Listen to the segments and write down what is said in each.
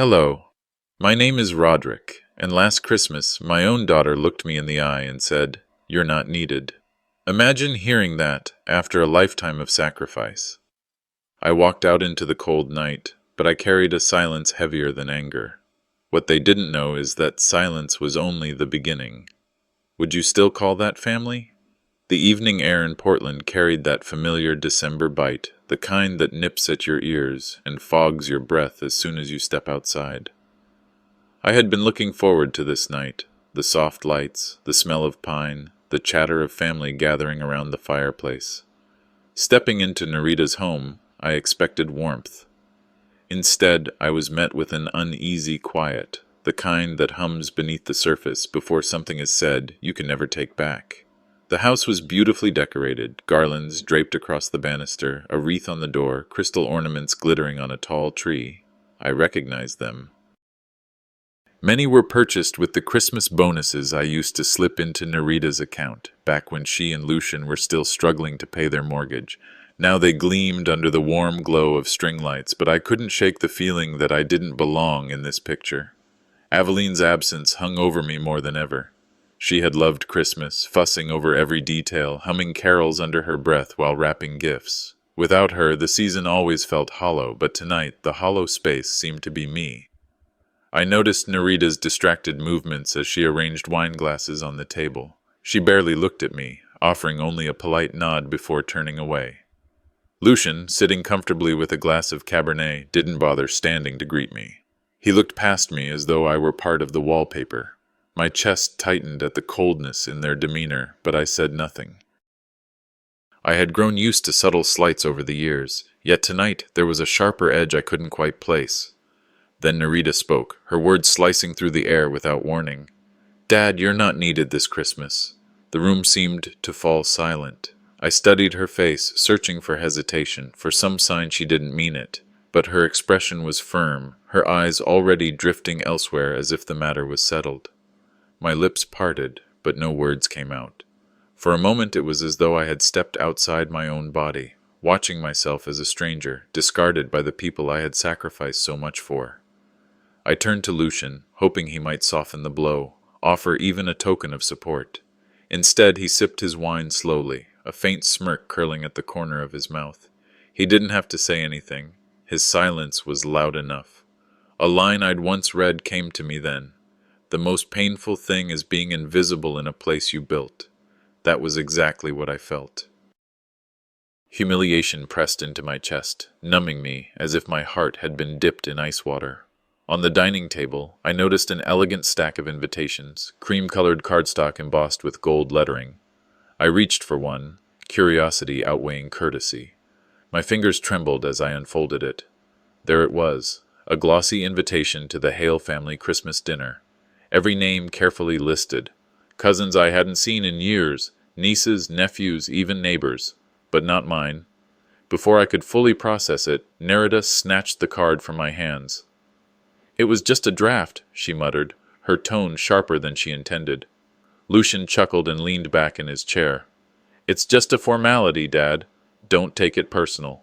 Hello, my name is Roderick, and last Christmas my own daughter looked me in the eye and said, "You're not needed." Imagine hearing that after a lifetime of sacrifice. I walked out into the cold night, but I carried a silence heavier than anger. What they didn't know is that silence was only the beginning. Would you still call that family? The evening air in Portland carried that familiar December bite, the kind that nips at your ears and fogs your breath as soon as you step outside. I had been looking forward to this night, the soft lights, the smell of pine, the chatter of family gathering around the fireplace. Stepping into Narita's home, I expected warmth. Instead, I was met with an uneasy quiet, the kind that hums beneath the surface before something is said you can never take back. The house was beautifully decorated, garlands draped across the banister, a wreath on the door, crystal ornaments glittering on a tall tree. I recognized them. Many were purchased with the Christmas bonuses I used to slip into Narita's account, back when she and Lucian were still struggling to pay their mortgage. Now they gleamed under the warm glow of string lights, but I couldn't shake the feeling that I didn't belong in this picture. Aveline's absence hung over me more than ever. She had loved Christmas, fussing over every detail, humming carols under her breath while wrapping gifts. Without her, the season always felt hollow, but tonight the hollow space seemed to be me. I noticed Narita's distracted movements as she arranged wine glasses on the table. She barely looked at me, offering only a polite nod before turning away. Lucian, sitting comfortably with a glass of Cabernet, didn't bother standing to greet me. He looked past me as though I were part of the wallpaper. My chest tightened at the coldness in their demeanor, but I said nothing. I had grown used to subtle slights over the years, yet tonight there was a sharper edge I couldn't quite place. Then Narita spoke, her words slicing through the air without warning. "Dad, you're not needed this Christmas." The room seemed to fall silent. I studied her face, searching for hesitation, for some sign she didn't mean it. But her expression was firm, her eyes already drifting elsewhere as if the matter was settled. My lips parted, but no words came out. For a moment it was as though I had stepped outside my own body, watching myself as a stranger, discarded by the people I had sacrificed so much for. I turned to Lucian, hoping he might soften the blow, offer even a token of support. Instead, he sipped his wine slowly, a faint smirk curling at the corner of his mouth. He didn't have to say anything. His silence was loud enough. A line I'd once read came to me then. "The most painful thing is being invisible in a place you built." That was exactly what I felt. Humiliation pressed into my chest, numbing me as if my heart had been dipped in ice water. On the dining table, I noticed an elegant stack of invitations, cream-colored cardstock embossed with gold lettering. I reached for one, curiosity outweighing courtesy. My fingers trembled as I unfolded it. There it was, a glossy invitation to the Hale family Christmas dinner. Every name carefully listed. Cousins I hadn't seen in years, nieces, nephews, even neighbors. But not mine. Before I could fully process it, Narita snatched the card from my hands. "It was just a draft," she muttered, her tone sharper than she intended. Lucian chuckled and leaned back in his chair. "It's just a formality, Dad. Don't take it personal."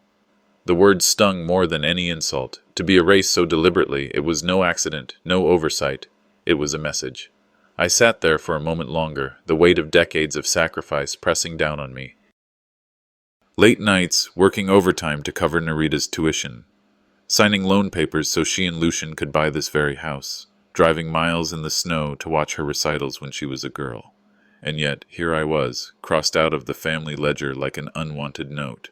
The words stung more than any insult. To be erased so deliberately, it was no accident, no oversight. It was a message. I sat there for a moment longer, the weight of decades of sacrifice pressing down on me. Late nights, working overtime to cover Narita's tuition. Signing loan papers so she and Lucian could buy this very house. Driving miles in the snow to watch her recitals when she was a girl. And yet, here I was, crossed out of the family ledger like an unwanted note.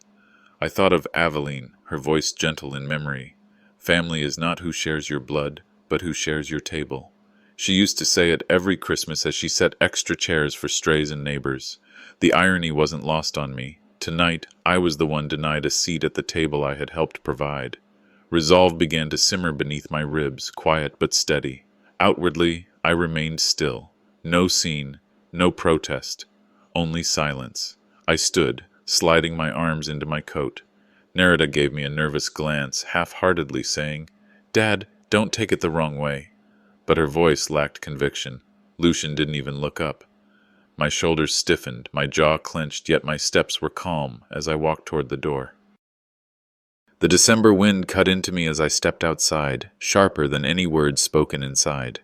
I thought of Aveline, her voice gentle in memory. "Family is not who shares your blood, but who shares your table." She used to say it every Christmas as she set extra chairs for strays and neighbors. The irony wasn't lost on me. Tonight, I was the one denied a seat at the table I had helped provide. Resolve began to simmer beneath my ribs, quiet but steady. Outwardly, I remained still. No scene, no protest, only silence. I stood, sliding my arms into my coat. Narita gave me a nervous glance, half-heartedly saying, "Dad, don't take it the wrong way." But her voice lacked conviction. Lucian didn't even look up. My shoulders stiffened, my jaw clenched, yet my steps were calm as I walked toward the door. The December wind cut into me as I stepped outside, sharper than any words spoken inside.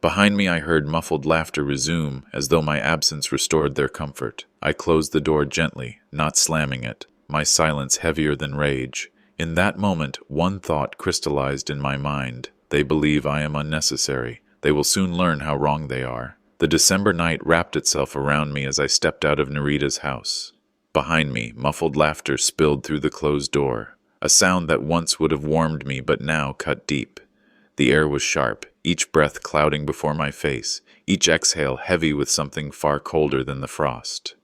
Behind me I heard muffled laughter resume, as though my absence restored their comfort. I closed the door gently, not slamming it, my silence heavier than rage. In that moment, one thought crystallized in my mind. They believe I am unnecessary. They will soon learn how wrong they are. The December night wrapped itself around me as I stepped out of Narita's house. Behind me, muffled laughter spilled through the closed door, a sound that once would have warmed me but now cut deep. The air was sharp, each breath clouding before my face, each exhale heavy with something far colder than the frost.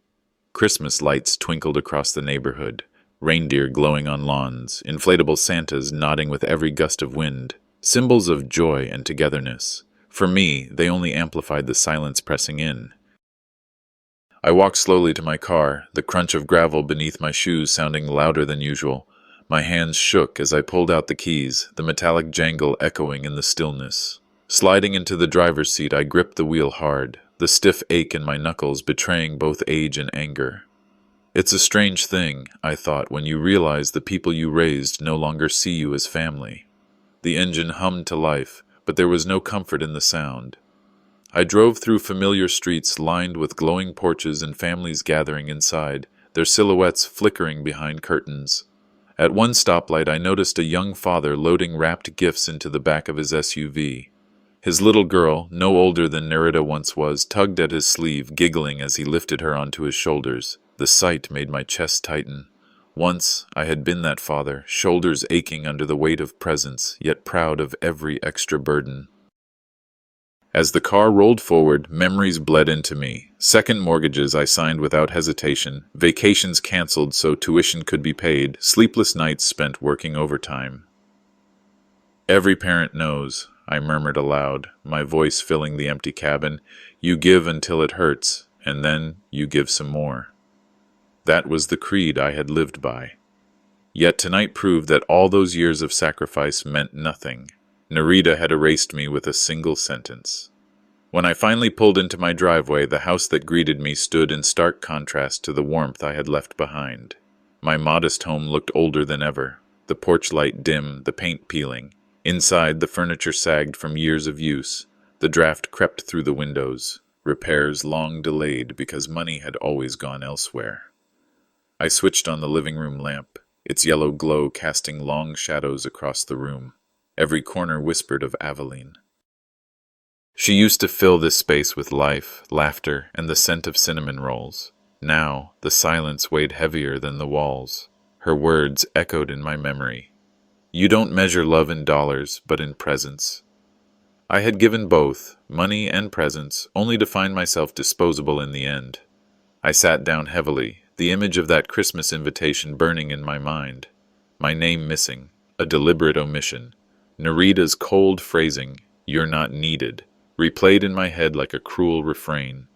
Christmas lights twinkled across the neighborhood, reindeer glowing on lawns, inflatable Santas nodding with every gust of wind, symbols of joy and togetherness. For me, they only amplified the silence pressing in. I walked slowly to my car, the crunch of gravel beneath my shoes sounding louder than usual. My hands shook as I pulled out the keys, the metallic jangle echoing in the stillness. Sliding into the driver's seat, I gripped the wheel hard, the stiff ache in my knuckles betraying both age and anger. It's a strange thing, I thought, when you realize the people you raised no longer see you as family. The engine hummed to life, but there was no comfort in the sound. I drove through familiar streets lined with glowing porches and families gathering inside, their silhouettes flickering behind curtains. At one stoplight, I noticed a young father loading wrapped gifts into the back of his SUV. His little girl, no older than Narita once was, tugged at his sleeve, giggling as he lifted her onto his shoulders. The sight made my chest tighten. Once I had been that father, shoulders aching under the weight of presents, yet proud of every extra burden. As the car rolled forward, memories bled into me. Second mortgages I signed without hesitation, vacations canceled so tuition could be paid, sleepless nights spent working overtime. Every parent knows, I murmured aloud, my voice filling the empty cabin. You give until it hurts, and then you give some more. That was the creed I had lived by. Yet tonight proved that all those years of sacrifice meant nothing. Narita had erased me with a single sentence. When I finally pulled into my driveway, the house that greeted me stood in stark contrast to the warmth I had left behind. My modest home looked older than ever, the porch light dim, the paint peeling. Inside, the furniture sagged from years of use. The draft crept through the windows, repairs long delayed because money had always gone elsewhere. I switched on the living room lamp, its yellow glow casting long shadows across the room. Every corner whispered of Aveline. She used to fill this space with life, laughter, and the scent of cinnamon rolls. Now, the silence weighed heavier than the walls. Her words echoed in my memory. You don't measure love in dollars, but in presence. I had given both, money and presents, only to find myself disposable in the end. I sat down heavily, the image of that Christmas invitation burning in my mind. My name missing, a deliberate omission. Narita's cold phrasing, "You're not needed," replayed in my head like a cruel refrain.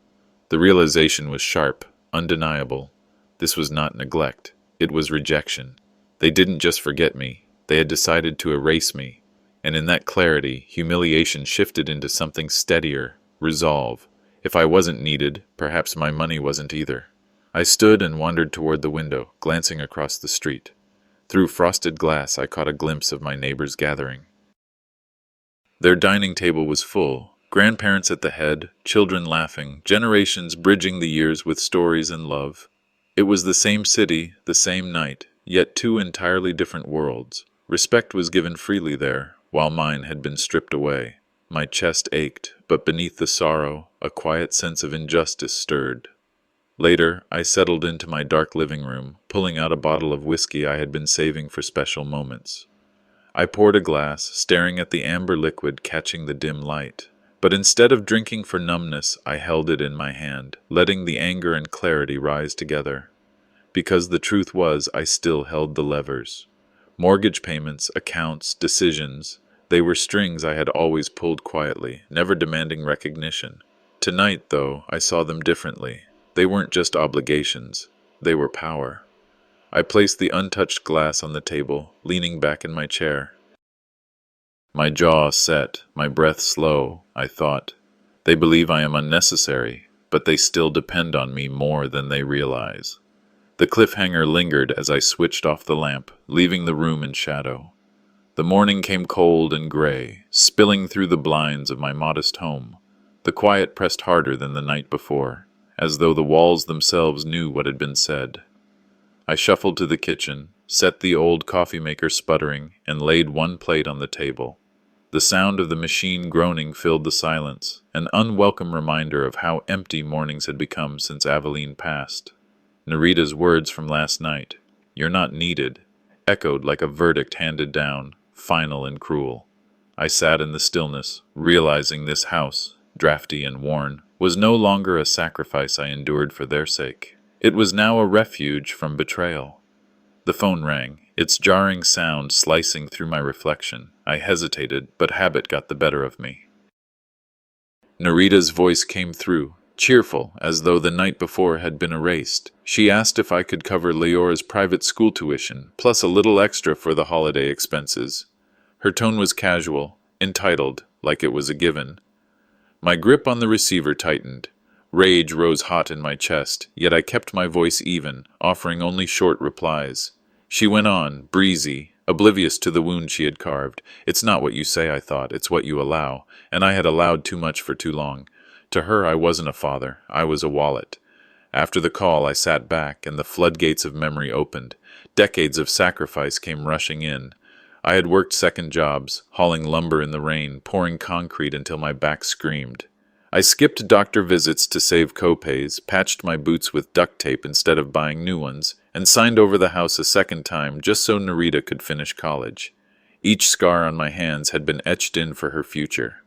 The realization was sharp, undeniable. This was not neglect, it was rejection. They didn't just forget me, they had decided to erase me. And in that clarity, humiliation shifted into something steadier, resolve. If I wasn't needed, perhaps my money wasn't either. I stood and wandered toward the window, glancing across the street. Through frosted glass, I caught a glimpse of my neighbors gathering. Their dining table was full, grandparents at the head, children laughing, generations bridging the years with stories and love. It was the same city, the same night, yet two entirely different worlds. Respect was given freely there, while mine had been stripped away. My chest ached, but beneath the sorrow, a quiet sense of injustice stirred. Later, I settled into my dark living room, pulling out a bottle of whiskey I had been saving for special moments. I poured a glass, staring at the amber liquid catching the dim light. But instead of drinking for numbness, I held it in my hand, letting the anger and clarity rise together. Because the truth was, I still held the levers. Mortgage payments, accounts, decisions, they were strings I had always pulled quietly, never demanding recognition. Tonight, though, I saw them differently. They weren't just obligations, they were power. I placed the untouched glass on the table, leaning back in my chair. My jaw set, my breath slow, I thought. They believe I am unnecessary, but they still depend on me more than they realize. The cliffhanger lingered as I switched off the lamp, leaving the room in shadow. The morning came cold and gray, spilling through the blinds of my modest home. The quiet pressed harder than the night before, as though the walls themselves knew what had been said. I shuffled to the kitchen, set the old coffee maker sputtering, and laid one plate on the table. The sound of the machine groaning filled the silence, an unwelcome reminder of how empty mornings had become since Aveline passed. Narita's words from last night, "You're not needed," echoed like a verdict handed down, final and cruel. I sat in the stillness, realizing this house, drafty and worn, was no longer a sacrifice I endured for their sake. It was now a refuge from betrayal. The phone rang, its jarring sound slicing through my reflection. I hesitated, but habit got the better of me. Narita's voice came through, cheerful, as though the night before had been erased. She asked if I could cover Leora's private school tuition, plus a little extra for the holiday expenses. Her tone was casual, entitled, like it was a given. My grip on the receiver tightened. Rage rose hot in my chest, yet I kept my voice even, offering only short replies. She went on, breezy, oblivious to the wound she had carved. "It's not what you say," I thought, "it's what you allow," and I had allowed too much for too long. To her, I wasn't a father, I was a wallet. After the call, I sat back, and the floodgates of memory opened. Decades of sacrifice came rushing in. I had worked second jobs, hauling lumber in the rain, pouring concrete until my back screamed. I skipped doctor visits to save co-pays, patched my boots with duct tape instead of buying new ones, and signed over the house a second time just so Narita could finish college. Each scar on my hands had been etched in for her future.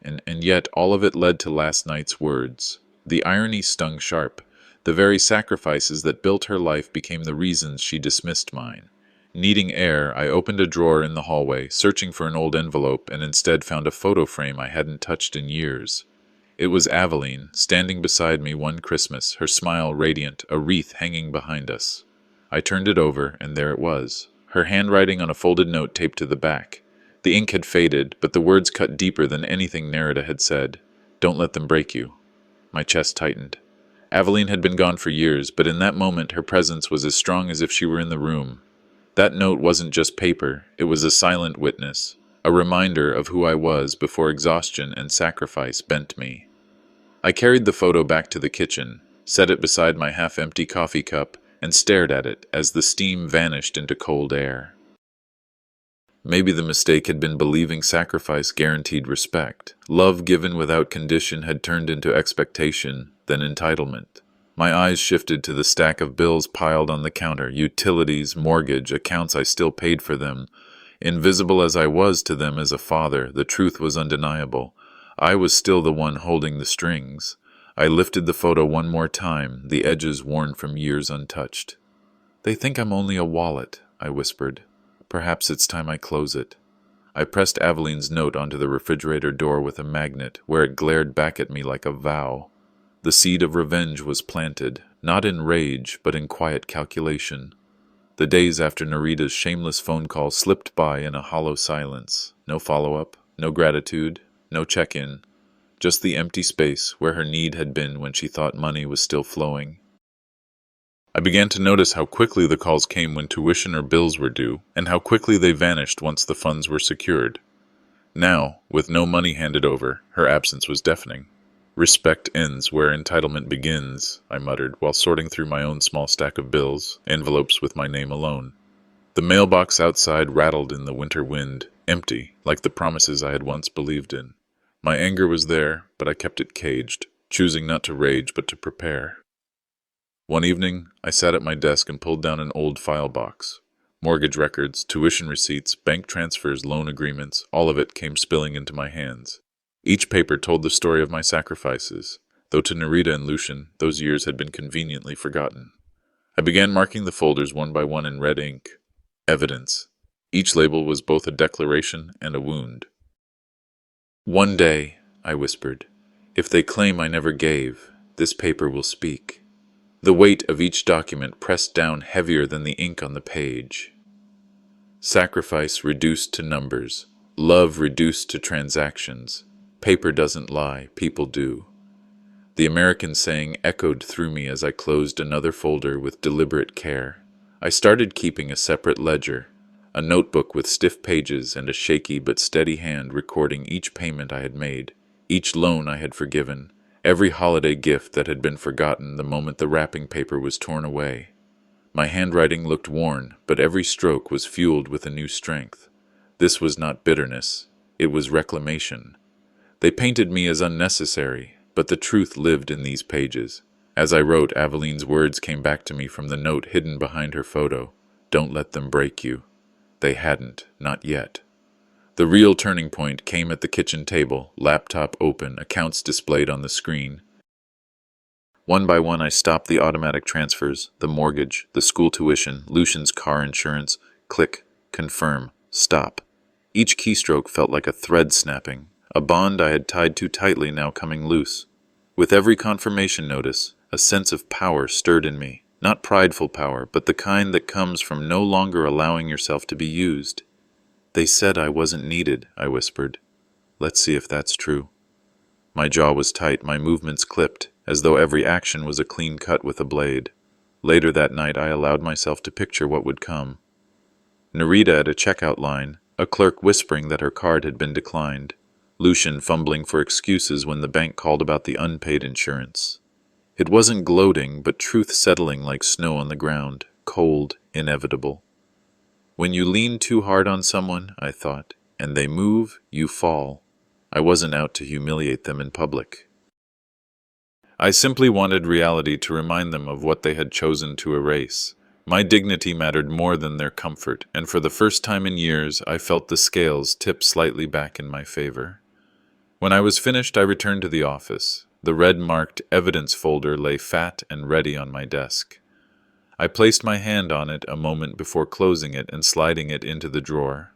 And yet all of it led to last night's words. The irony stung sharp. The very sacrifices that built her life became the reasons she dismissed mine. Needing air, I opened a drawer in the hallway, searching for an old envelope, and instead found a photo frame I hadn't touched in years. It was Aveline, standing beside me one Christmas, her smile radiant, a wreath hanging behind us. I turned it over, and there it was, her handwriting on a folded note taped to the back. The ink had faded, but the words cut deeper than anything Narita had said. "Don't let them break you." My chest tightened. Aveline had been gone for years, but in that moment her presence was as strong as if she were in the room. That note wasn't just paper, it was a silent witness, a reminder of who I was before exhaustion and sacrifice bent me. I carried the photo back to the kitchen, set it beside my half-empty coffee cup, and stared at it as the steam vanished into cold air. Maybe the mistake had been believing sacrifice guaranteed respect. Love given without condition had turned into expectation, then entitlement. My eyes shifted to the stack of bills piled on the counter, utilities, mortgage, accounts I still paid for them. Invisible as I was to them as a father, the truth was undeniable. I was still the one holding the strings. I lifted the photo one more time, the edges worn from years untouched. "They think I'm only a wallet," I whispered. "Perhaps it's time I close it." I pressed Aveline's note onto the refrigerator door with a magnet, where it glared back at me like a vow. The seed of revenge was planted, not in rage, but in quiet calculation. The days after Narita's shameless phone call slipped by in a hollow silence. No follow-up, no gratitude, no check-in. Just the empty space where her need had been when she thought money was still flowing. I began to notice how quickly the calls came when tuition or bills were due, and how quickly they vanished once the funds were secured. Now, with no money handed over, her absence was deafening. "Respect ends where entitlement begins," I muttered while sorting through my own small stack of bills, envelopes with my name alone. The mailbox outside rattled in the winter wind, empty, like the promises I had once believed in. My anger was there, but I kept it caged, choosing not to rage but to prepare. One evening, I sat at my desk and pulled down an old file box. Mortgage records, tuition receipts, bank transfers, loan agreements, all of it came spilling into my hands. Each paper told the story of my sacrifices, though to Narita and Lucian, those years had been conveniently forgotten. I began marking the folders one by one in red ink. Evidence. Each label was both a declaration and a wound. "One day," I whispered, "if they claim I never gave, this paper will speak." The weight of each document pressed down heavier than the ink on the page. Sacrifice reduced to numbers, love reduced to transactions. Paper doesn't lie, people do. The American saying echoed through me as I closed another folder with deliberate care. I started keeping a separate ledger, a notebook with stiff pages and a shaky but steady hand recording each payment I had made, each loan I had forgiven, every holiday gift that had been forgotten the moment the wrapping paper was torn away. My handwriting looked worn, but every stroke was fueled with a new strength. This was not bitterness, it was reclamation. They painted me as unnecessary, but the truth lived in these pages. As I wrote, Aveline's words came back to me from the note hidden behind her photo. Don't let them break you. They hadn't, not yet. The real turning point came at the kitchen table, laptop open, accounts displayed on the screen. One by one I stopped the automatic transfers, the mortgage, the school tuition, Lucian's car insurance. Click, confirm, stop. Each keystroke felt like a thread snapping, a bond I had tied too tightly now coming loose. With every confirmation notice, a sense of power stirred in me. Not prideful power, but the kind that comes from no longer allowing yourself to be used. They said I wasn't needed, I whispered. Let's see if that's true. My jaw was tight, my movements clipped, as though every action was a clean cut with a blade. Later that night I allowed myself to picture what would come. Nerita at a checkout line, a clerk whispering that her card had been declined. Lucian fumbling for excuses when the bank called about the unpaid insurance. It wasn't gloating, but truth settling like snow on the ground, cold, inevitable. When you lean too hard on someone, I thought, and they move, you fall. I wasn't out to humiliate them in public. I simply wanted reality to remind them of what they had chosen to erase. My dignity mattered more than their comfort, and for the first time in years I felt the scales tip slightly back in my favor. When I was finished, I returned to the office. The red-marked evidence folder lay fat and ready on my desk. I placed my hand on it a moment before closing it and sliding it into the drawer.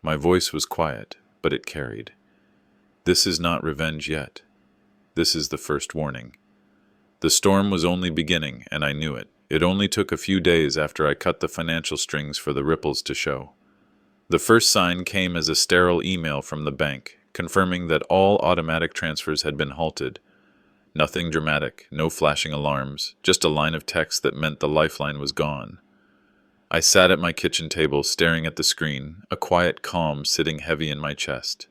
My voice was quiet, but it carried. This is not revenge yet. This is the first warning. The storm was only beginning, and I knew it. It only took a few days after I cut the financial strings for the ripples to show. The first sign came as a sterile email from the bank, confirming that all automatic transfers had been halted. Nothing dramatic, no flashing alarms, just a line of text that meant the lifeline was gone. I sat at my kitchen table staring at the screen, a quiet calm sitting heavy in my chest.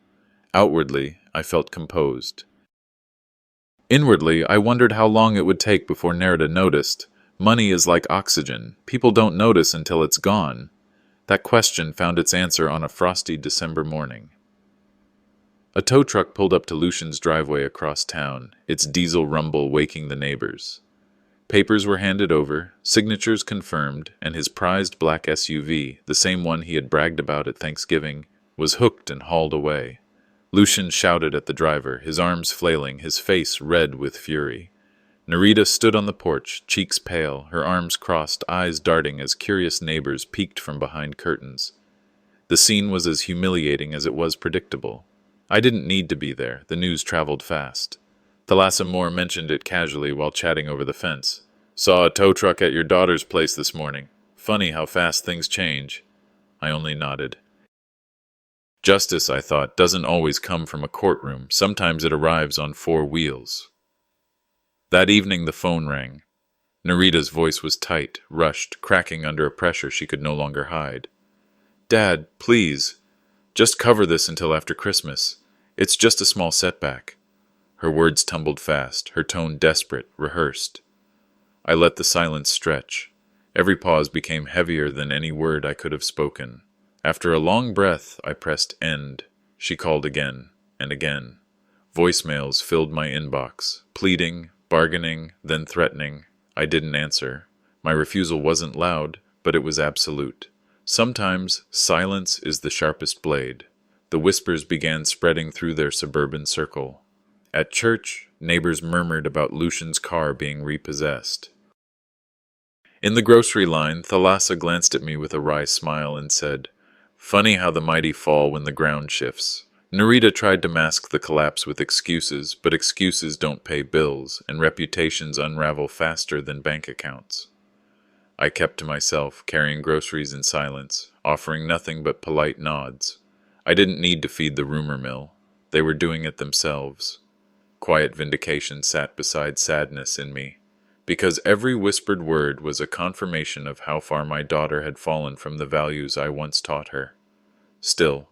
Outwardly, I felt composed. Inwardly, I wondered how long it would take before Nerida noticed. Money is like oxygen. People don't notice until it's gone. That question found its answer on a frosty December morning. A tow truck pulled up to Lucian's driveway across town, its diesel rumble waking the neighbors. Papers were handed over, signatures confirmed, and his prized black SUV, the same one he had bragged about at Thanksgiving, was hooked and hauled away. Lucian shouted at the driver, his arms flailing, his face red with fury. Nerita stood on the porch, cheeks pale, her arms crossed, eyes darting as curious neighbors peeked from behind curtains. The scene was as humiliating as it was predictable. I didn't need to be there. The news traveled fast. Thalassa Moore mentioned it casually while chatting over the fence. Saw a tow truck at your daughter's place this morning. Funny how fast things change. I only nodded. Justice, I thought, doesn't always come from a courtroom. Sometimes it arrives on four wheels. That evening the phone rang. Nerita's voice was tight, rushed, cracking under a pressure she could no longer hide. Dad, please. Just cover this until after Christmas. It's just a small setback. Her words tumbled fast, her tone desperate, rehearsed. I let the silence stretch. Every pause became heavier than any word I could have spoken. After a long breath, I pressed end. She called again and again. Voicemails filled my inbox, pleading, bargaining, then threatening. I didn't answer. My refusal wasn't loud, but it was absolute. Sometimes silence is the sharpest blade. The whispers began spreading through their suburban circle. At church, neighbors murmured about Lucian's car being repossessed. In the grocery line, Thalassa glanced at me with a wry smile and said, Funny how the mighty fall when the ground shifts. Nerita tried to mask the collapse with excuses, but excuses don't pay bills, and reputations unravel faster than bank accounts. I kept to myself, carrying groceries in silence, offering nothing but polite nods. I didn't need to feed the rumor mill. They were doing it themselves. Quiet vindication sat beside sadness in me, because every whispered word was a confirmation of how far my daughter had fallen from the values I once taught her. Still,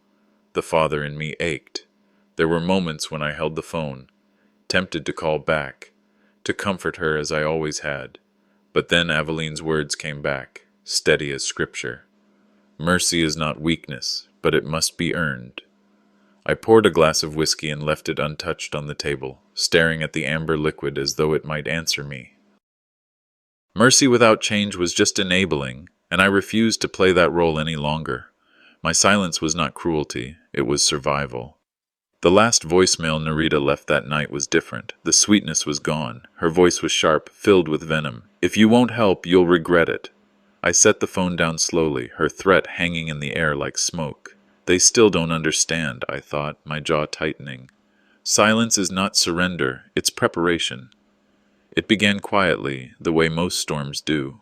the father in me ached. There were moments when I held the phone, tempted to call back, to comfort her as I always had. But then Aveline's words came back, steady as scripture. Mercy is not weakness, but it must be earned. I poured a glass of whiskey and left it untouched on the table, staring at the amber liquid as though it might answer me. Mercy without change was just enabling, and I refused to play that role any longer. My silence was not cruelty, it was survival. The last voicemail Narita left that night was different. The sweetness was gone. Her voice was sharp, filled with venom. If you won't help, you'll regret it. I set the phone down slowly, her threat hanging in the air like smoke. They still don't understand, I thought, my jaw tightening. Silence is not surrender, it's preparation. It began quietly, the way most storms do.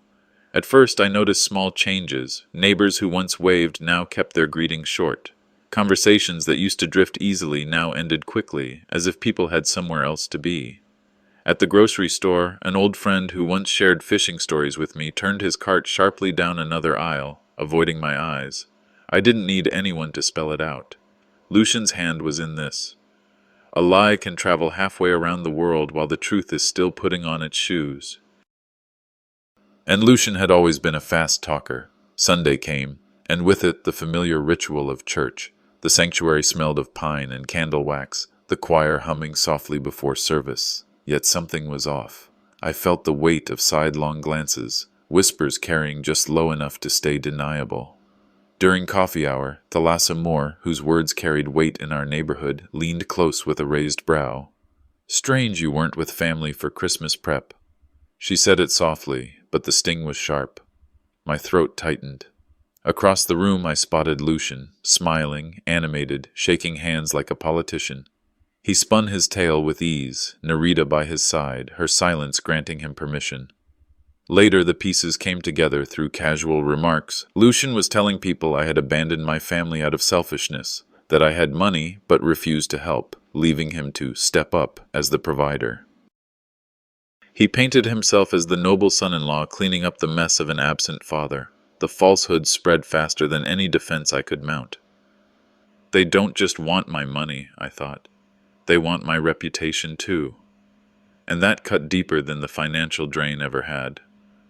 At first I noticed small changes. Neighbors who once waved now kept their greetings short. Conversations that used to drift easily now ended quickly, as if people had somewhere else to be. At the grocery store, an old friend who once shared fishing stories with me turned his cart sharply down another aisle, avoiding my eyes. I didn't need anyone to spell it out. Lucian's hand was in this. A lie can travel halfway around the world while the truth is still putting on its shoes. And Lucian had always been a fast talker. Sunday came, and with it the familiar ritual of church. The sanctuary smelled of pine and candle wax, the choir humming softly before service. Yet something was off. I felt the weight of sidelong glances, whispers carrying just low enough to stay deniable. During coffee hour, Thalassa Moore, whose words carried weight in our neighborhood, leaned close with a raised brow. "Strange you weren't with family for Christmas prep." She said it softly, but the sting was sharp. My throat tightened. Across the room I spotted Lucian, smiling, animated, shaking hands like a politician. He spun his tale with ease, Narita by his side, her silence granting him permission. Later the pieces came together through casual remarks. Lucian was telling people I had abandoned my family out of selfishness, that I had money but refused to help, leaving him to step up as the provider. He painted himself as the noble son-in-law cleaning up the mess of an absent father. The falsehood spread faster than any defense I could mount. They don't just want my money, I thought. They want my reputation too. And that cut deeper than the financial drain ever had.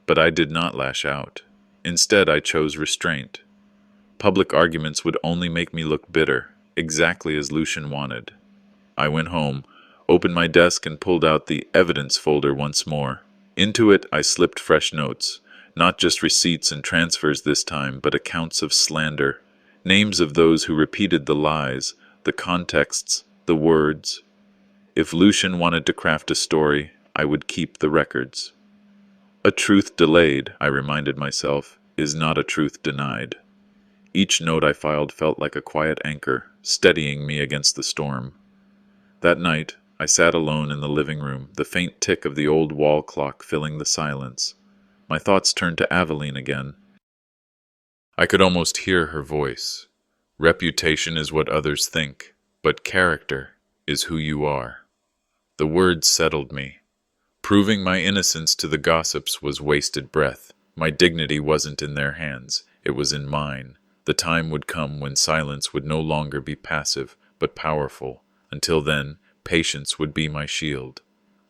But I did not lash out. Instead, I chose restraint. Public arguments would only make me look bitter, exactly as Lucian wanted. I went home, opened my desk and pulled out the evidence folder once more. Into it I slipped fresh notes, not just receipts and transfers this time, but accounts of slander, names of those who repeated the lies, the contexts, the words. If Lucian wanted to craft a story, I would keep the records. A truth delayed, I reminded myself, is not a truth denied. Each note I filed felt like a quiet anchor, steadying me against the storm. That night, I sat alone in the living room, the faint tick of the old wall clock filling the silence. My thoughts turned to Aveline again. I could almost hear her voice. Reputation is what others think, but character is who you are. The words settled me. Proving my innocence to the gossips was wasted breath. My dignity wasn't in their hands, it was in mine. The time would come when silence would no longer be passive, but powerful. Until then, patience would be my shield.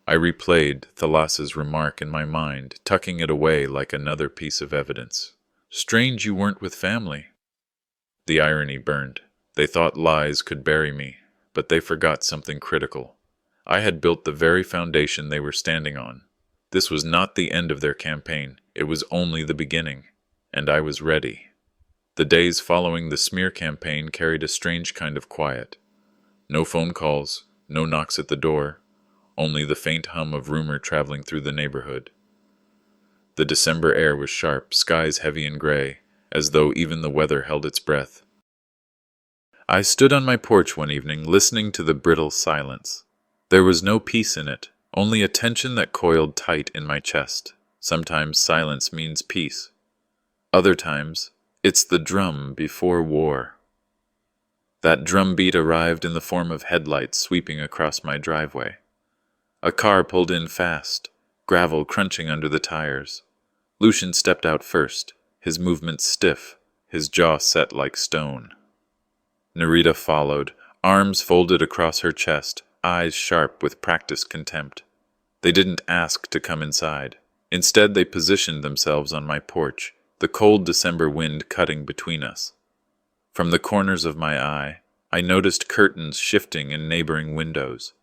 I replayed Thalassa's remark in my mind, tucking it away like another piece of evidence. Strange you weren't with family. The irony burned. They thought lies could bury me, but they forgot something critical. I had built the very foundation they were standing on. This was not the end of their campaign, it was only the beginning, and I was ready. The days following the smear campaign carried a strange kind of quiet. No phone calls, no knocks at the door, only the faint hum of rumor traveling through the neighborhood. The December air was sharp, skies heavy and gray, as though even the weather held its breath. I stood on my porch one evening, listening to the brittle silence. There was no peace in it, only a tension that coiled tight in my chest. Sometimes silence means peace. Other times, it's the drum before war. That drumbeat arrived in the form of headlights sweeping across my driveway. A car pulled in fast, gravel crunching under the tires. Lucian stepped out first, his movements stiff, his jaw set like stone. Nerita followed, arms folded across her chest, eyes sharp with practiced contempt. They didn't ask to come inside. Instead, they positioned themselves on my porch, the cold December wind cutting between us. From the corners of my eye, I noticed curtains shifting in neighboring windows.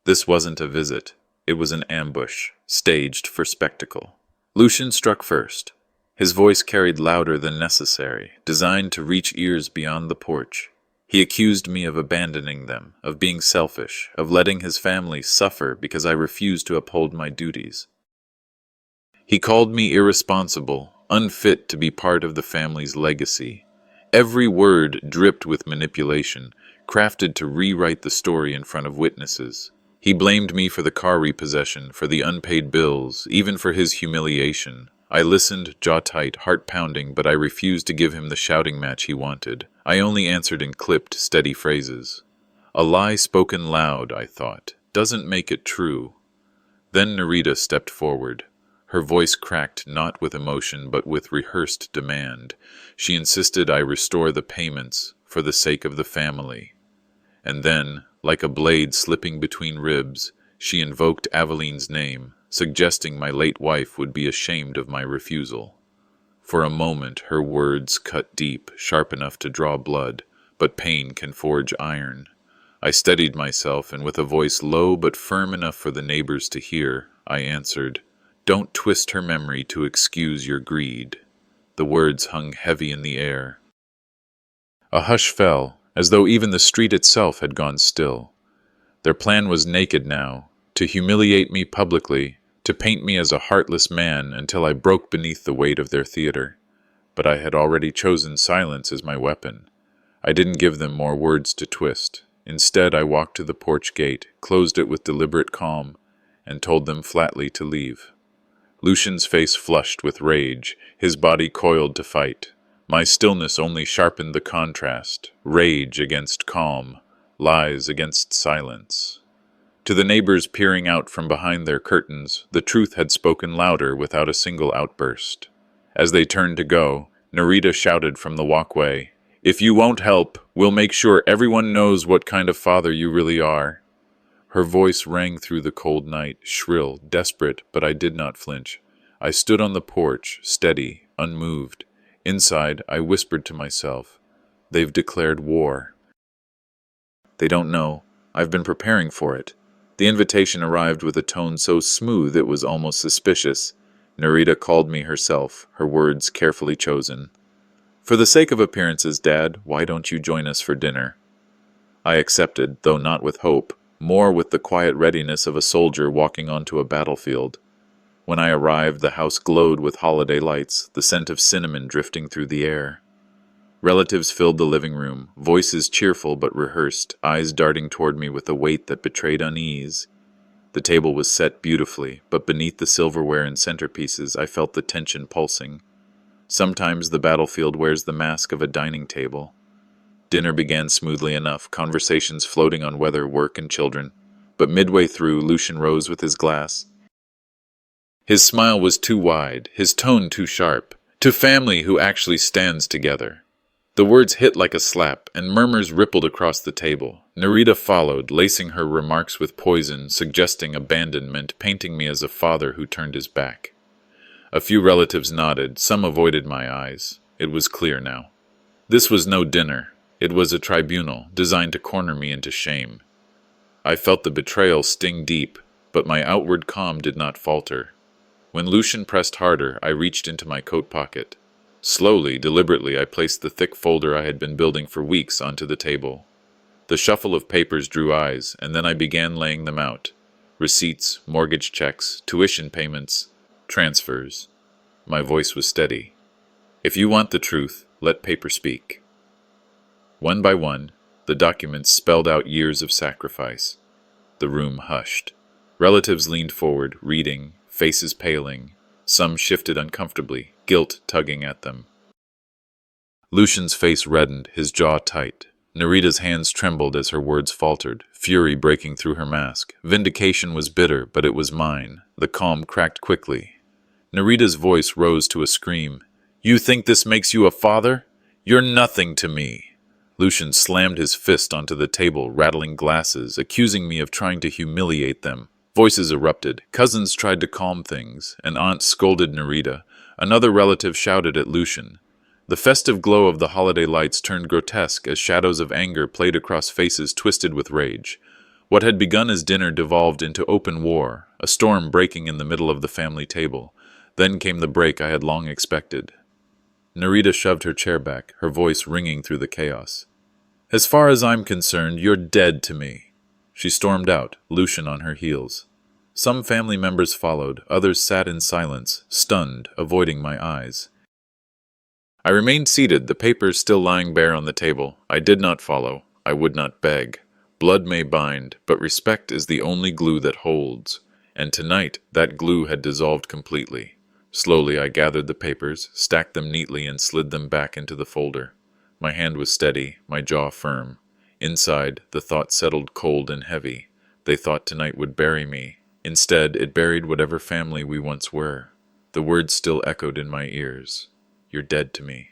This wasn't a visit. It was an ambush, staged for spectacle. Lucian struck first. His voice carried louder than necessary, designed to reach ears beyond the porch. He accused me of abandoning them, of being selfish, of letting his family suffer because I refused to uphold my duties. He called me irresponsible, unfit to be part of the family's legacy. Every word dripped with manipulation, crafted to rewrite the story in front of witnesses. He blamed me for the car repossession, for the unpaid bills, even for his humiliation. I listened, jaw tight, heart pounding, but I refused to give him the shouting match he wanted. I only answered in clipped, steady phrases. A lie spoken loud, I thought, doesn't make it true. Then Nerita stepped forward. Her voice cracked not with emotion, but with rehearsed demand. She insisted I restore the payments for the sake of the family. And then, like a blade slipping between ribs, she invoked Aveline's name, suggesting my late wife would be ashamed of my refusal. For a moment her words cut deep, sharp enough to draw blood, but pain can forge iron. I steadied myself, and with a voice low but firm enough for the neighbors to hear, I answered, "Don't twist her memory to excuse your greed." The words hung heavy in the air. A hush fell, as though even the street itself had gone still. Their plan was naked now, to humiliate me publicly, to paint me as a heartless man until I broke beneath the weight of their theater. But I had already chosen silence as my weapon. I didn't give them more words to twist. Instead, I walked to the porch gate, closed it with deliberate calm, and told them flatly to leave. Lucian's face flushed with rage, his body coiled to fight. My stillness only sharpened the contrast, rage against calm, lies against silence. To the neighbors peering out from behind their curtains, the truth had spoken louder without a single outburst. As they turned to go, Nerita shouted from the walkway, "If you won't help, we'll make sure everyone knows what kind of father you really are." Her voice rang through the cold night, shrill, desperate, but I did not flinch. I stood on the porch, steady, unmoved. Inside, I whispered to myself, "They've declared war." They don't know. I've been preparing for it. The invitation arrived with a tone so smooth it was almost suspicious. Nerita called me herself, her words carefully chosen. "For the sake of appearances, Dad, why don't you join us for dinner?" I accepted, though not with hope, more with the quiet readiness of a soldier walking onto a battlefield. When I arrived, the house glowed with holiday lights, the scent of cinnamon drifting through the air. Relatives filled the living room, voices cheerful but rehearsed, eyes darting toward me with a weight that betrayed unease. The table was set beautifully, but beneath the silverware and centerpieces I felt the tension pulsing. Sometimes the battlefield wears the mask of a dining table. Dinner began smoothly enough, conversations floating on weather, work, and children. But midway through, Lucian rose with his glass. His smile was too wide, his tone too sharp. "To family who actually stands together." The words hit like a slap, and murmurs rippled across the table. Nerita followed, lacing her remarks with poison, suggesting abandonment, painting me as a father who turned his back. A few relatives nodded, some avoided my eyes. It was clear now. This was no dinner. It was a tribunal, designed to corner me into shame. I felt the betrayal sting deep, but my outward calm did not falter. When Lucian pressed harder, I reached into my coat pocket. Slowly, deliberately, I placed the thick folder I had been building for weeks onto the table. The shuffle of papers drew eyes, and then I began laying them out. Receipts, mortgage checks, tuition payments, transfers. My voice was steady. "If you want the truth, let paper speak." One by one, the documents spelled out years of sacrifice. The room hushed. Relatives leaned forward, reading, faces paling. Some shifted uncomfortably, guilt tugging at them. Lucian's face reddened, his jaw tight. Narita's hands trembled as her words faltered, fury breaking through her mask. Vindication was bitter, but it was mine. The calm cracked quickly. Narita's voice rose to a scream. "You think this makes you a father? You're nothing to me." Lucian slammed his fist onto the table, rattling glasses, accusing me of trying to humiliate them. Voices erupted. Cousins tried to calm things. An aunt scolded Narita. Another relative shouted at Lucian. The festive glow of the holiday lights turned grotesque as shadows of anger played across faces twisted with rage. What had begun as dinner devolved into open war, a storm breaking in the middle of the family table. Then came the break I had long expected. Narita shoved her chair back, her voice ringing through the chaos. "As far as I'm concerned, you're dead to me." She stormed out, Lucian on her heels. Some family members followed, others sat in silence, stunned, avoiding my eyes. I remained seated, the papers still lying bare on the table. I did not follow. I would not beg. Blood may bind, but respect is the only glue that holds. And tonight, that glue had dissolved completely. Slowly, I gathered the papers, stacked them neatly, and slid them back into the folder. My hand was steady, my jaw firm. Inside, the thought settled cold and heavy. They thought tonight would bury me. Instead, it buried whatever family we once were. The words still echoed in my ears. "You're dead to me."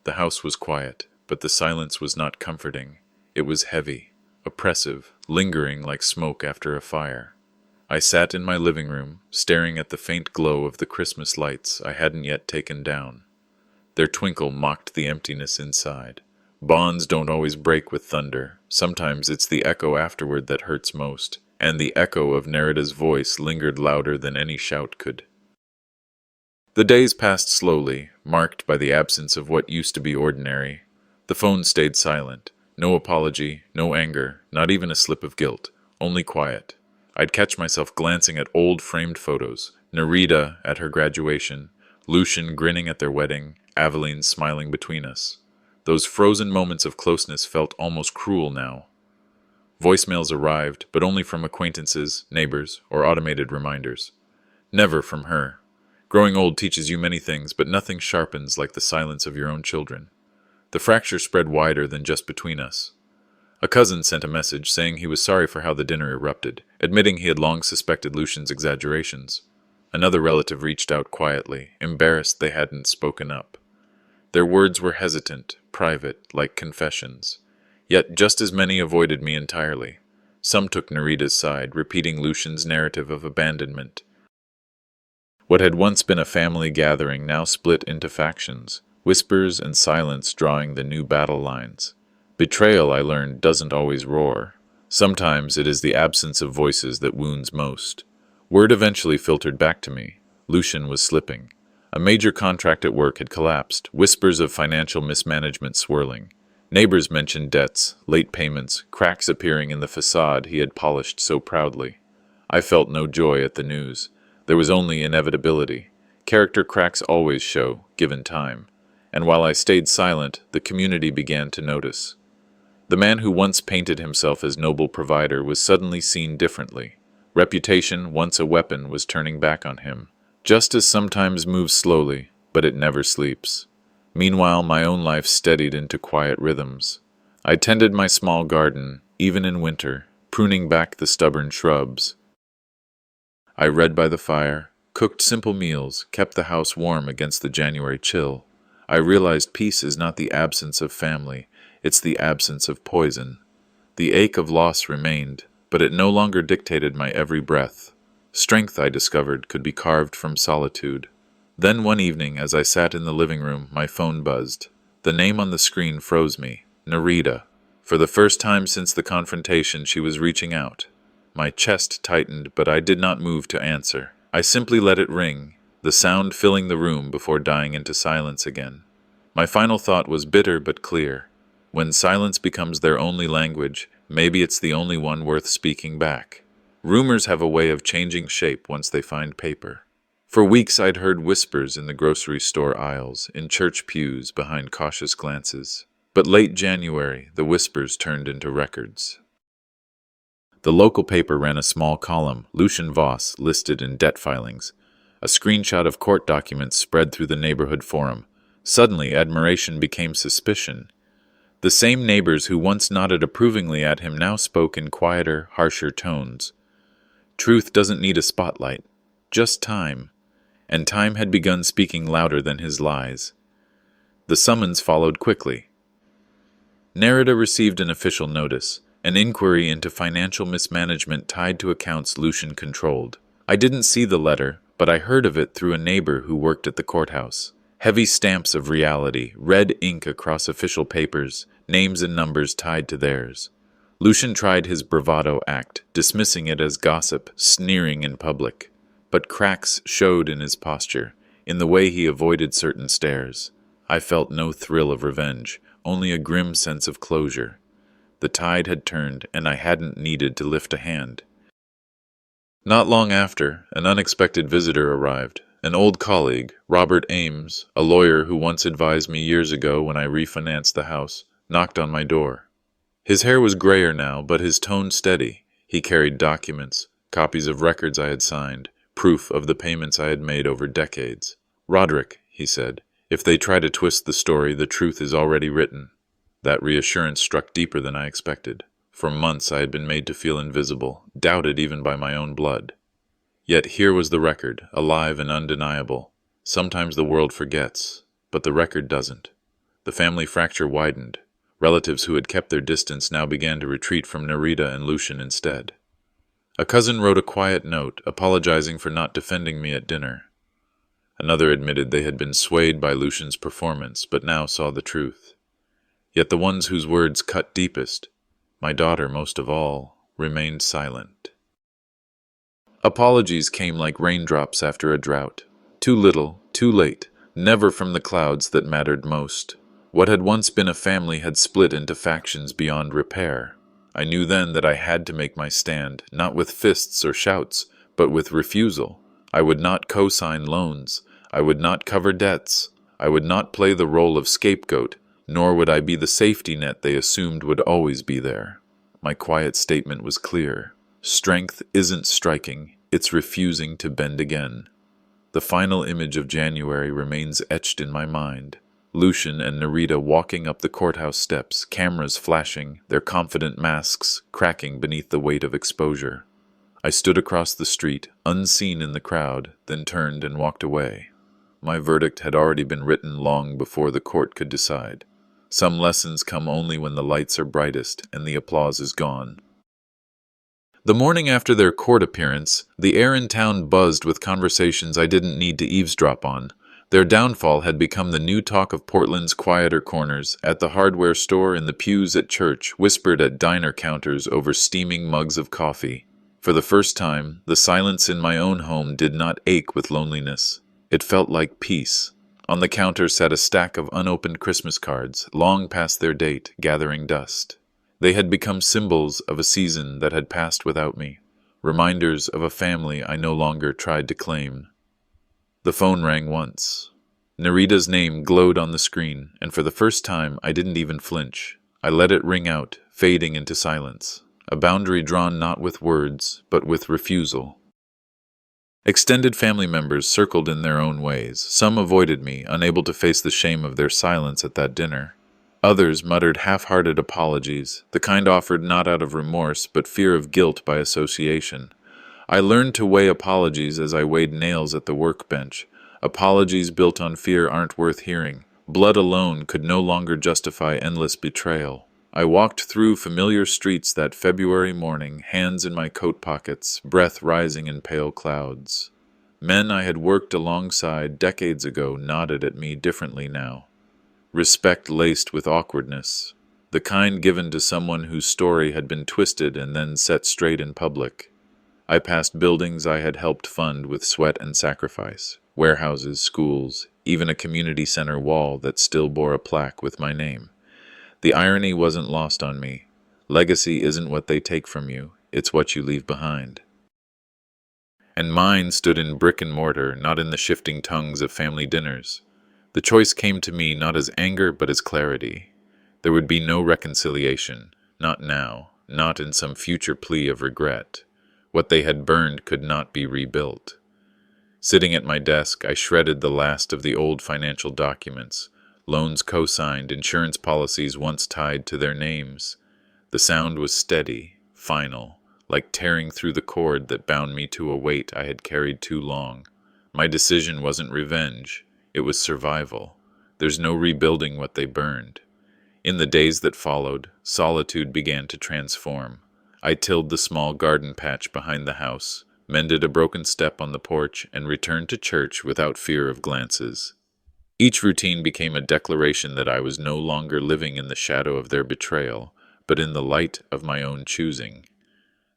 The house was quiet, but the silence was not comforting. It was heavy, oppressive, lingering like smoke after a fire. I sat in my living room, staring at the faint glow of the Christmas lights I hadn't yet taken down. Their twinkle mocked the emptiness inside. Bonds don't always break with thunder. Sometimes it's the echo afterward that hurts most, and the echo of Narita's voice lingered louder than any shout could. The days passed slowly, marked by the absence of what used to be ordinary. The phone stayed silent. No apology, no anger, not even a slip of guilt, only quiet. I'd catch myself glancing at old framed photos, Narita at her graduation, Lucian grinning at their wedding, Aveline smiling between us. Those frozen moments of closeness felt almost cruel now. Voicemails arrived, but only from acquaintances, neighbors, or automated reminders. Never from her. Growing old teaches you many things, but nothing sharpens like the silence of your own children. The fracture spread wider than just between us. A cousin sent a message saying he was sorry for how the dinner erupted, admitting he had long suspected Lucian's exaggerations. Another relative reached out quietly, embarrassed they hadn't spoken up. Their words were hesitant, private, like confessions. Yet just as many avoided me entirely. Some took Narita's side, repeating Lucian's narrative of abandonment. What had once been a family gathering now split into factions, whispers and silence drawing the new battle lines. Betrayal, I learned, doesn't always roar. Sometimes it is the absence of voices that wounds most. Word eventually filtered back to me. Lucian was slipping. A major contract at work had collapsed, whispers of financial mismanagement swirling. Neighbors mentioned debts, late payments, cracks appearing in the facade he had polished so proudly. I felt no joy at the news. There was only inevitability. Character cracks always show, given time. And while I stayed silent, the community began to notice. The man who once painted himself as noble provider was suddenly seen differently. Reputation, once a weapon, was turning back on him. Justice sometimes moves slowly, but it never sleeps. Meanwhile, my own life steadied into quiet rhythms. I tended my small garden, even in winter, pruning back the stubborn shrubs. I read by the fire, cooked simple meals, kept the house warm against the January chill. I realized peace is not the absence of family, it's the absence of poison. The ache of loss remained, but it no longer dictated my every breath. Strength, I discovered, could be carved from solitude. Then one evening, as I sat in the living room, my phone buzzed. The name on the screen froze me. Narita. For the first time since the confrontation, she was reaching out. My chest tightened, but I did not move to answer. I simply let it ring, the sound filling the room before dying into silence again. My final thought was bitter but clear. When silence becomes their only language, maybe it's the only one worth speaking back. Rumors have a way of changing shape once they find paper. For weeks I'd heard whispers in the grocery store aisles, in church pews behind cautious glances. But late January, the whispers turned into records. The local paper ran a small column, Lucian Voss, listed in debt filings. A screenshot of court documents spread through the neighborhood forum. Suddenly, admiration became suspicion. The The same neighbors who once nodded approvingly at him now spoke in quieter, harsher tones. Truth doesn't need a spotlight, just time, and time had begun speaking louder than his lies. The summons followed quickly. Nerida received an official notice, an inquiry into financial mismanagement tied to accounts Lucian controlled. I didn't see the letter, but I heard of it through a neighbor who worked at the courthouse. Heavy stamps of reality, red ink across official papers, names and numbers tied to theirs. Lucian tried his bravado act, dismissing it as gossip, sneering in public. But cracks showed in his posture, in the way he avoided certain stares. I felt no thrill of revenge, only a grim sense of closure. The tide had turned, and I hadn't needed to lift a hand. Not long after, an unexpected visitor arrived. An old colleague, Robert Ames, a lawyer who once advised me years ago when I refinanced the house, knocked on my door. His hair was grayer now, but his tone steady. He carried documents, copies of records I had signed, proof of the payments I had made over decades. "Roderick," he said, "if they try to twist the story, the truth is already written." That reassurance struck deeper than I expected. For months I had been made to feel invisible, doubted even by my own blood. Yet here was the record, alive and undeniable. Sometimes the world forgets, but the record doesn't. The family fracture widened. Relatives who had kept their distance now began to retreat from Nerida and Lucian instead. A cousin wrote a quiet note, apologizing for not defending me at dinner. Another admitted they had been swayed by Lucian's performance, but now saw the truth. Yet the ones whose words cut deepest, my daughter most of all, remained silent. Apologies came like raindrops after a drought. Too little, too late, never from the clouds that mattered most. What had once been a family had split into factions beyond repair. I knew then that I had to make my stand, not with fists or shouts, but with refusal. I would not co-sign loans. I would not cover debts. I would not play the role of scapegoat, nor would I be the safety net they assumed would always be there. My quiet statement was clear. Strength isn't striking, it's refusing to bend again. The final image of January remains etched in my mind. Lucian and Nerida walking up the courthouse steps, cameras flashing, their confident masks cracking beneath the weight of exposure. I stood across the street, unseen in the crowd, then turned and walked away. My verdict had already been written long before the court could decide. Some lessons come only when the lights are brightest and the applause is gone. The morning after their court appearance, the air in town buzzed with conversations I didn't need to eavesdrop on. Their downfall had become the new talk of Portland's quieter corners, at the hardware store, in the pews at church, whispered at diner counters over steaming mugs of coffee. For the first time, the silence in my own home did not ache with loneliness. It felt like peace. On the counter sat a stack of unopened Christmas cards, long past their date, gathering dust. They had become symbols of a season that had passed without me, reminders of a family I no longer tried to claim. The phone rang once. Nerida's name glowed on the screen, and for the first time I didn't even flinch. I let it ring out, fading into silence, a boundary drawn not with words, but with refusal. Extended family members circled in their own ways. Some avoided me, unable to face the shame of their silence at that dinner. Others muttered half-hearted apologies, the kind offered not out of remorse, but fear of guilt by association. I learned to weigh apologies as I weighed nails at the workbench. Apologies built on fear aren't worth hearing. Blood alone could no longer justify endless betrayal. I walked through familiar streets that February morning, hands in my coat pockets, breath rising in pale clouds. Men I had worked alongside decades ago nodded at me differently now. Respect laced with awkwardness, the kind given to someone whose story had been twisted and then set straight in public. I passed buildings I had helped fund with sweat and sacrifice, warehouses, schools, even a community center wall that still bore a plaque with my name. The irony wasn't lost on me. Legacy isn't what they take from you, it's what you leave behind. And mine stood in brick and mortar, not in the shifting tongues of family dinners. The choice came to me not as anger but as clarity. There would be no reconciliation, not now, not in some future plea of regret. What they had burned could not be rebuilt. Sitting at my desk, I shredded the last of the old financial documents, Loans co-signed, insurance policies once tied to their names. The sound was steady, final, like tearing through the cord that bound me to a weight I had carried too long. My decision wasn't revenge, it was survival. There's no rebuilding what they burned. In the days that followed, solitude began to transform. I tilled the small garden patch behind the house, mended a broken step on the porch, and returned to church without fear of glances. Each routine became a declaration that I was no longer living in the shadow of their betrayal, but in the light of my own choosing.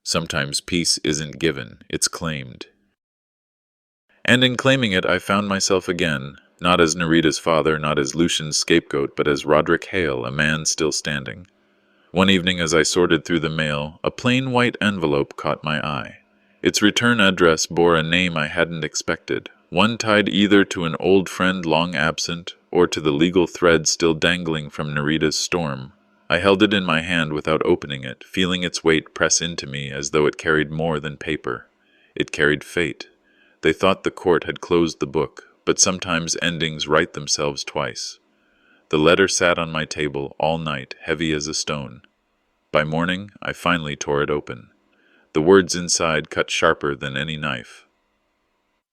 Sometimes peace isn't given, it's claimed. And in claiming it, I found myself again, not as Narita's father, not as Lucian's scapegoat, but as Roderick Hale, a man still standing. One evening as I sorted through the mail, a plain white envelope caught my eye. Its return address bore a name I hadn't expected, one tied either to an old friend long absent or to the legal thread still dangling from Narita's storm. I held it in my hand without opening it, feeling its weight press into me as though it carried more than paper. It carried fate. They thought the court had closed the book, but sometimes endings write themselves twice. The letter sat on my table all night, heavy as a stone. By morning, I finally tore it open. The words inside cut sharper than any knife.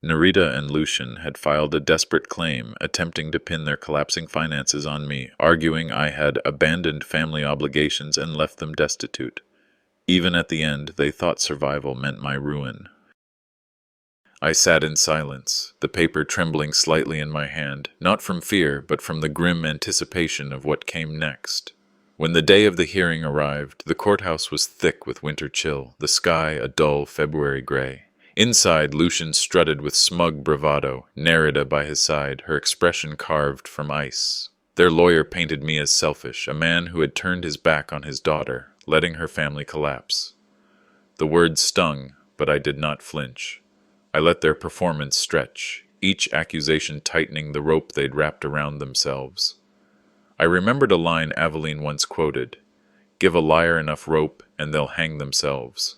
Narita and Lucian had filed a desperate claim, attempting to pin their collapsing finances on me, arguing I had abandoned family obligations and left them destitute. Even at the end, they thought survival meant my ruin. I sat in silence, the paper trembling slightly in my hand, not from fear, but from the grim anticipation of what came next. When the day of the hearing arrived, the courthouse was thick with winter chill, the sky a dull February gray. Inside, Lucian strutted with smug bravado, Narita by his side, her expression carved from ice. Their lawyer painted me as selfish, a man who had turned his back on his daughter, letting her family collapse. The words stung, but I did not flinch. I let their performance stretch, each accusation tightening the rope they'd wrapped around themselves. I remembered a line Aveline once quoted, "Give a liar enough rope and they'll hang themselves."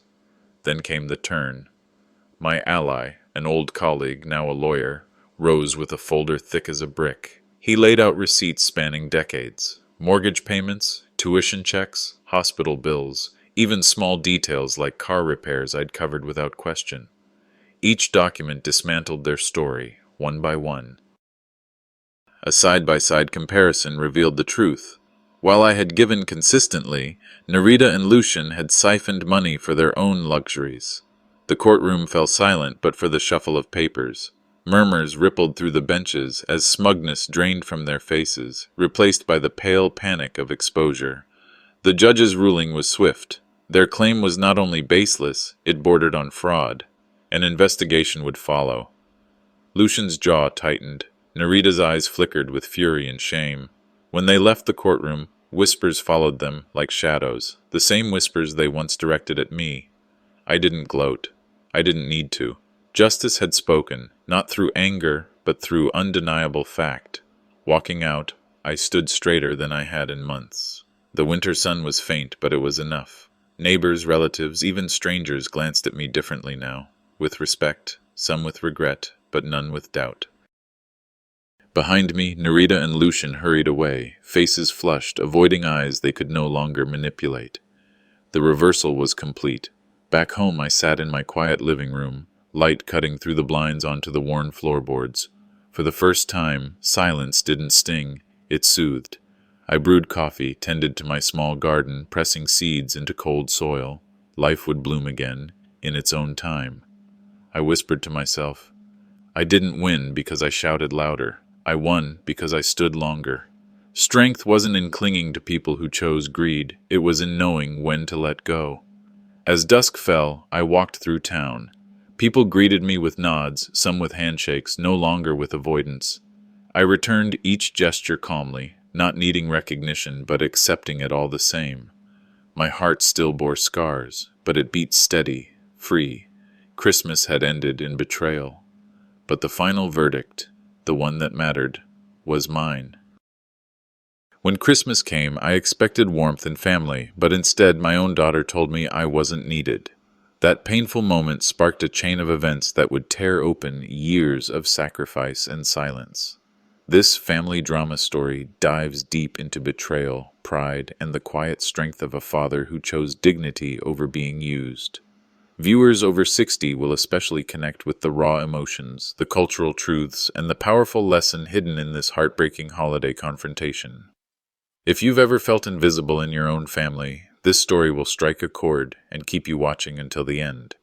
Then came the turn. My ally, an old colleague, now a lawyer, rose with a folder thick as a brick. He laid out receipts spanning decades, mortgage payments, tuition checks, hospital bills, even small details like car repairs I'd covered without question. Each document dismantled their story, one by one. A side-by-side comparison revealed the truth. While I had given consistently, Narita and Lucian had siphoned money for their own luxuries. The courtroom fell silent but for the shuffle of papers. Murmurs rippled through the benches as smugness drained from their faces, replaced by the pale panic of exposure. The judge's ruling was swift. Their claim was not only baseless, it bordered on fraud. An investigation would follow. Lucian's jaw tightened. Narita's eyes flickered with fury and shame. When they left the courtroom, whispers followed them like shadows, the same whispers they once directed at me. I didn't gloat. I didn't need to. Justice had spoken, not through anger, but through undeniable fact. Walking out, I stood straighter than I had in months. The winter sun was faint, but it was enough. Neighbors, relatives, even strangers glanced at me differently now. With respect, some with regret, but none with doubt. Behind me, Narita and Lucian hurried away, faces flushed, avoiding eyes they could no longer manipulate. The reversal was complete. Back home I sat in my quiet living room, light cutting through the blinds onto the worn floorboards. For the first time, silence didn't sting, it soothed. I brewed coffee, tended to my small garden, pressing seeds into cold soil. Life would bloom again, in its own time. I whispered to myself, I didn't win because I shouted louder. I won because I stood longer. Strength wasn't in clinging to people who chose greed, it was in knowing when to let go. As dusk fell, I walked through town. People greeted me with nods, some with handshakes, no longer with avoidance. I returned each gesture calmly, not needing recognition, but accepting it all the same. My heart still bore scars, but it beat steady, free. Christmas had ended in betrayal. But the final verdict, the one that mattered, was mine. When Christmas came, I expected warmth and family, but instead my own daughter told me I wasn't needed. That painful moment sparked a chain of events that would tear open years of sacrifice and silence. This family drama story dives deep into betrayal, pride, and the quiet strength of a father who chose dignity over being used. Viewers over 60 will especially connect with the raw emotions, the cultural truths, and the powerful lesson hidden in this heartbreaking holiday confrontation. If you've ever felt invisible in your own family, this story will strike a chord and keep you watching until the end.